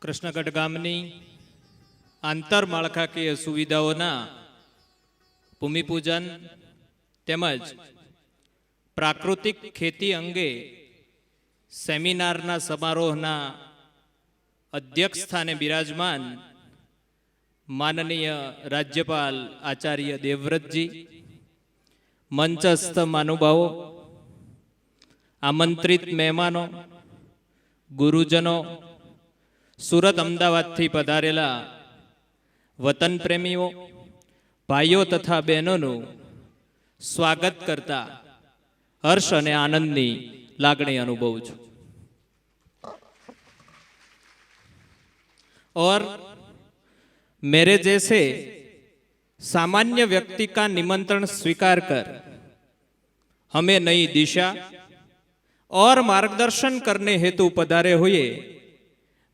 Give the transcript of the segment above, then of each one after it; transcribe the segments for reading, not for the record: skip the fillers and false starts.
કૃષ્ણગઢ ગામની આંતરમાળખાકીય સુવિધાઓના ભૂમિપૂજન તેમજ પ્રાકૃતિક ખેતી અંગે સેમિનારના સમારોહના અધ્યક્ષ સ્થાને બિરાજમાન માનનીય રાજ્યપાલ આચાર્ય દેવવ્રતજી, મંચસ્થ મહાનુભાવો, આમંત્રિત મહેમાનો, ગુરુજનો, સુરત અમદાવાદથી પધારેલા વતન પ્રેમીઓ, ભાઈઓ તથા બહેનોનું સ્વાગત કરતા હર્ષ અને આનંદની લાગણી અનુભવું છું। और मेरे जैसे सामान्य व्यक्ति का निमंत्रण स्वीकार कर हमें नई दिशा और मार्गदर्शन करने हेतु पधारे हुए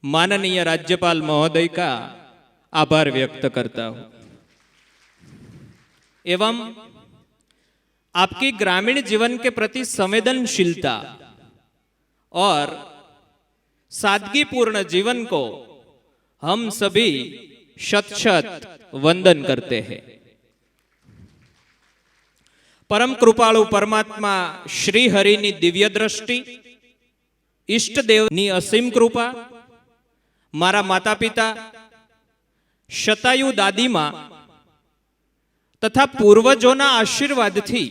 माननीय राज्यपाल महोदय का आभार व्यक्त करता हूँ एवं आपकी ग्रामीण जीवन के प्रति संवेदनशीलता और सादगीपूर्ण जीवन को हम सभी शत शत वंदन करते हैं। परम कृपाळु परमात्मा श्री हरिनी दिव्य दृष्टि, इष्ट देवनी असीम कृपा, मारा माता पिता, शतायु दादी मां तथा पूर्वजोना आशीर्वाद थी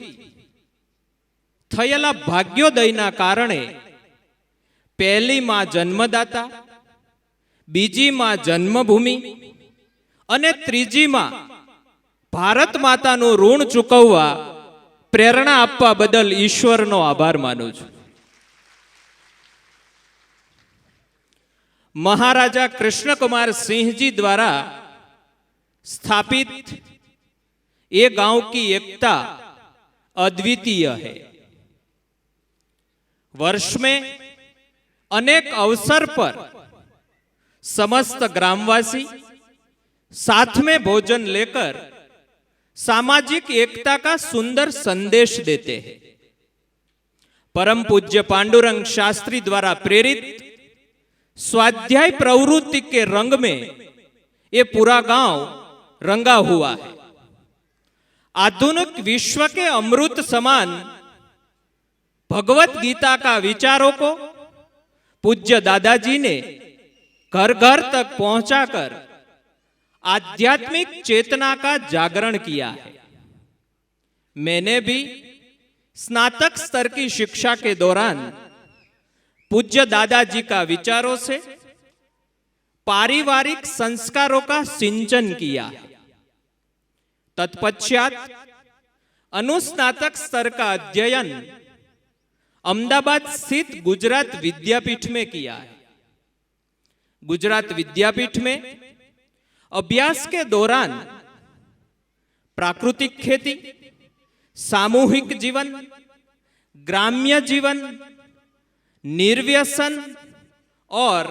थयेला भाग्योदयना कारणे पहली मां जन्मदाता, बीजी मां जन्मभूमि अने त्रीजी मां भारत मातानु ऋण चूकववा प्रेरणा आपवा बदल ईश्वरनो आभार मानु छुं। महाराजा कृष्ण कुमार सिंह जी द्वारा स्थापित ये गांव की एकता अद्वितीय है। वर्ष में अनेक अवसर पर समस्त ग्रामवासी साथ में भोजन लेकर सामाजिक एकता का सुंदर संदेश देते हैं। परम पूज्य पांडुरंग शास्त्री द्वारा प्रेरित स्वाध्याय प्रवृत्ति के रंग में ये पूरा गांव रंगा हुआ है। आधुनिक विश्व के अमृत समान भगवत गीता का विचारों को पूज्य दादाजी ने घर घर तक पहुंचाकर आध्यात्मिक चेतना का जागरण किया है। मैंने भी स्नातक स्तर की शिक्षा के दौरान पूज्य दादाजी का विचारों से पारिवारिक संस्कारों का सिंचन किया है। तत्पश्चात अनुस्नातक स्तर का अध्ययन अहमदाबाद स्थित गुजरात विद्यापीठ में किया है। गुजरात विद्यापीठ में अभ्यास के दौरान प्राकृतिक खेती, सामूहिक जीवन, ग्राम्य जीवन, निर्व्यसन और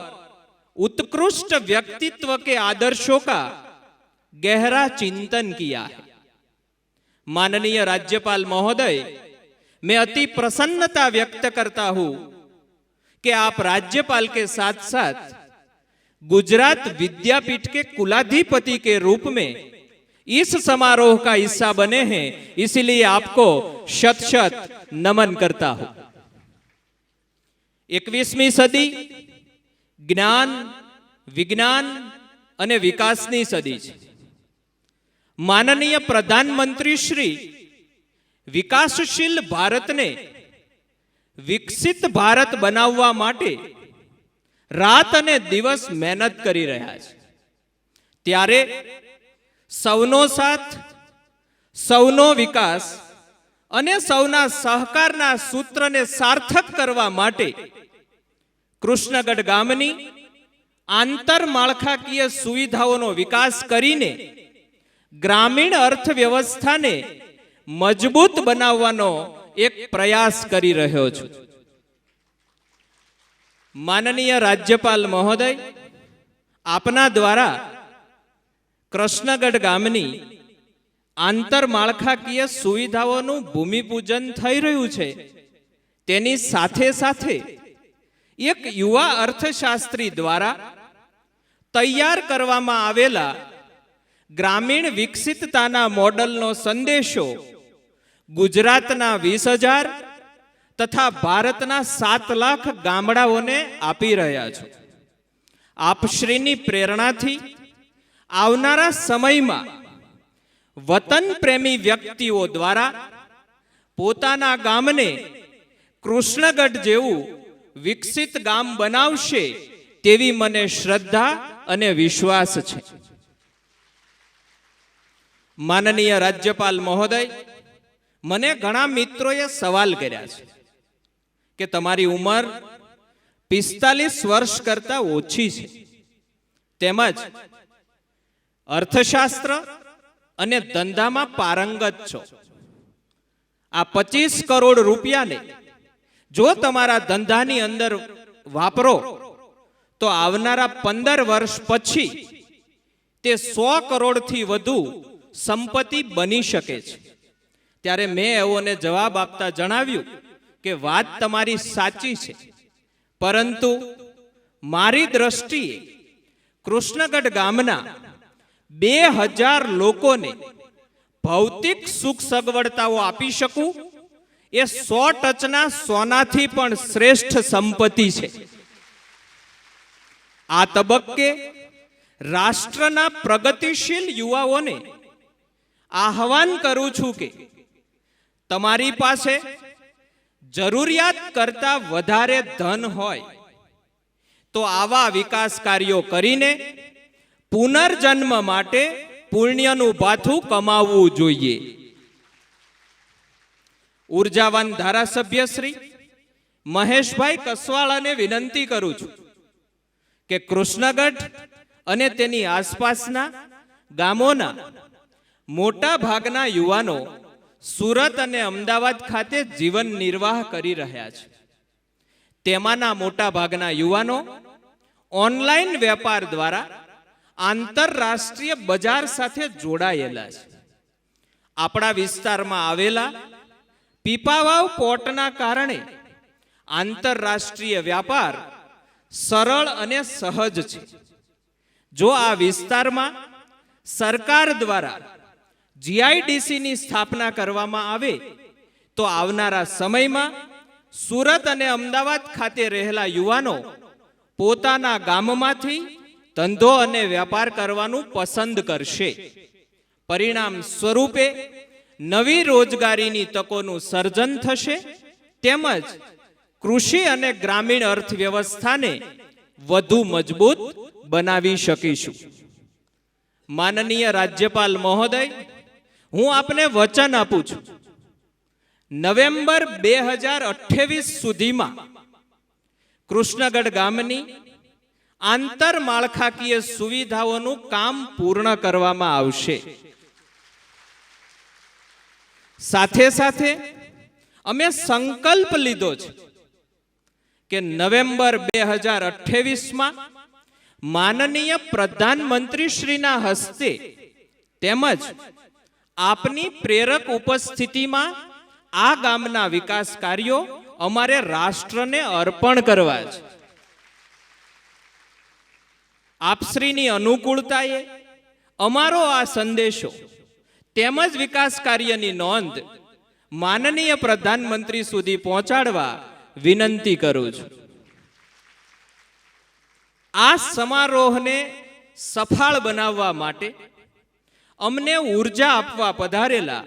उत्कृष्ट व्यक्तित्व के आदर्शों का गहरा चिंतन किया है। माननीय राज्यपाल महोदय, मैं अति प्रसन्नता व्यक्त करता हूं कि आप राज्यपाल के साथ साथ गुजरात विद्यापीठ के कुलाधिपति के रूप में इस समारोह का हिस्सा बने हैं, इसलिए आपको शत शत नमन करता हूं। 21वीं सदी ज्ञान, विज्ञान अने विकासनी सदी छे। माननीय प्रधानमंत्री श्री विकासशील भारत ने विकसित भारत बनाववा माटे रात अने दिवस मेहनत करी रह्या छे। त्यारे सौनो साथ, सौनो विकास अने सौना सहकारना सूत्रने सार्थक करवा माटे कृष्णगढ़ गामनी आंतरमाळखाकीय सुविधाओनो विकास करीने ग्रामीण अर्थव्यवस्था ने मजबूत बनाववानो एक प्रयास करी रह्यो छुं। माननीय राज्यपाल महोदय, आपना द्वारा कृष्णगढ़ गामनी आंतरमाळखाकीय सुविधाओनुं भूमिपूजन थई रह्युं छे। तेनी साथे साथे एक युवा अर्थशास्त्री द्वारा તૈયાર કરવામાં આવેલા ગ્રામીણ વિકસિતતાના મોડલનો સંદેશો ગુજરાતના 20,000 તથા ભારતના 7 લાખ ગામડાઓને આપી રહ્યા છો. આપશ્રીની પ્રેરણાથી આવનારા સમયમાં વતન પ્રેમી વ્યક્તિઓ દ્વારા પોતાના ગામને કૃષ્ણગઢ જેવું વિકસિત ગામ બનાવશે તેવી મને શ્રદ્ધા અને વિશ્વાસ છે. માનનીય રાજ્યપાલ મહોદય, મને ઘણા મિત્રોએ સવાલ કર્યા છે કે તમારી ઉંમર 45 વર્ષ કરતા ઓછી છે, તેમજ અર્થશાસ્ત્ર અને ધંધામાં પારંગત છો. આ 25 કરોડ રૂપિયાને જો તમારા ધંધાની અંદર વાપરો તો આવનારા 15 વર્ષ પછી તે 100 કરોડથી વધુ સંપત્તિ બની શકે છે. ત્યારે મેં એઓને જવાબ આપતા જણાવ્યું કે વાત તમારી સાચી છે, પરંતુ મારી દ્રષ્ટિએ કૃષ્ણગઢ ગામના 2000 લોકોને ભૌતિક સુખ સગવડતાઓ આપી શકું એ 100% સોનાથી પણ શ્રેષ્ઠ સંપત્તિ છે. આ તબક્કે રાષ્ટ્રના પ્રગતિશીલ યુવાઓને આહવાન કરું છું કે તમારી પાસે જરૂરિયાત કરતા વધારે ધન હોય તો આવા વિકાસ કાર્યો કરીને પુનર્જન્મ માટે પુણ્યનું ભાથું કમાવવું જોઈએ. ઉર્જાવાન ધારાસભ્ય શ્રી મહેશભાઈ કસવાળાને વિનંતી કરું છું કે કૃષ્ણગઢ અને તેની આસપાસના ગામોના મોટા ભાગના યુવાનો સુરત અને અમદાવાદ ખાતે જીવન નિર્વાહ કરી રહ્યા છે. તેમાંના મોટા ભાગના યુવાનો ઓનલાઈન વેપાર દ્વારા આંતરરાષ્ટ્રીય બજાર સાથે જોડાયેલા છે. આપણા વિસ્તારમાં આવેલા પીપાવાવ પોર્ટના કારણે આંતરરાષ્ટ્રીય વ્યાપાર સરળ અને સહજ છે. જો આ વિસ્તારમાં સરકાર દ્વારા જીઆઈડીસીની સ્થાપના કરવામાં આવે તો આવનારા સમયમાં સુરત અને અમદાવાદ ખાતે રહેલા યુવાનો પોતાના ગામમાંથી ધંધો અને વેપાર કરવાનું પસંદ કરશે. પરિણામ સ્વરૂપે નવી રોજગારીની તકોનું સર્જન થશે, તેમજ કૃષિ અને ગ્રામીણ અર્થવ્યવસ્થાને વધુ મજબૂત બનાવી શકીશું. માનનીય રાજ્યપાલ મહોદય, હું આપને વચન આપું છું, નવેમ્બર 2028 સુધીમાં કૃષ્ણગઢ ગામની આંતરમાળખાકીય સુવિધાઓનું કામ પૂર્ણ કરવામાં આવશે. સાથે સાથે અમે સંકલ્પ લીધો છે કે નવેમ્બર 2028માં માનનીય પ્રધાનમંત્રી શ્રીના હસ્તે તેમજ આપની પ્રેરક ઉપસ્થિતિમાં આ ગામના વિકાસ કાર્યો અમારે રાષ્ટ્રને અર્પણ કરવા છે. આપશ્રીની અનુકૂળતાએ અમારો આ સંદેશો તેમજ વિકાસ કાર્યની નોંધ માનનીય પ્રધાનમંત્રી સુધી પહોંચાડવા વિનંતી કરું છું. આ સમારોહને સફળ બનાવવા માટે અમને ઉર્જા આપવા પધારેલા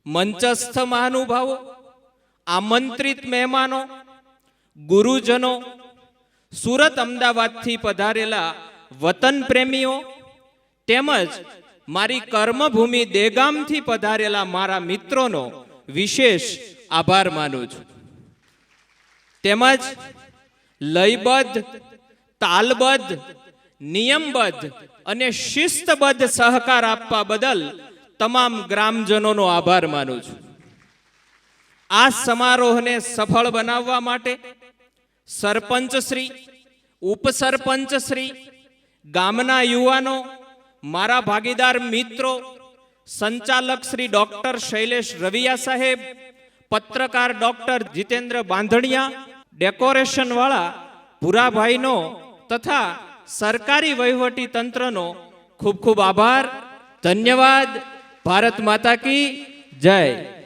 મંચસ્થ મહાનુભાવો, આમંત્રિત મહેમાનો, ગુરુજનો, સુરત અમદાવાદથી પધારેલા વતન પ્રેમીઓ તેમજ મારી કર્મભૂમિ દેગામથી પધારેલા મારા મિત્રોનો વિશેષ આભાર માનું છું. તેમજ લયબદ્ધ, તાલબદ્ધ, નિયમબદ્ધ અને શિસ્તબદ્ધ સહકાર આપવા બદલ તમામ ગ્રામજનોનો આભાર માનું છું. આ સમારોહને સફળ બનાવવા માટે સરપંચ શ્રી, ઉપસરપંચ શ્રી, ગામના યુવાનો, મારા ભાગીદાર મિત્રો, સંચાલક શ્રી ડોક્ટર શૈલેષ રવિયા સાહેબ, પત્રકાર ડોક્ટર જીતેન્દ્ર બાંધણિયા, ડેકોરેશન વાળા ભૂરાભાઈનો તથા સરકારી વહીવટી તંત્રનો ખૂબ ખૂબ આભાર. ધન્યવાદ. ભારત માતા કી જય.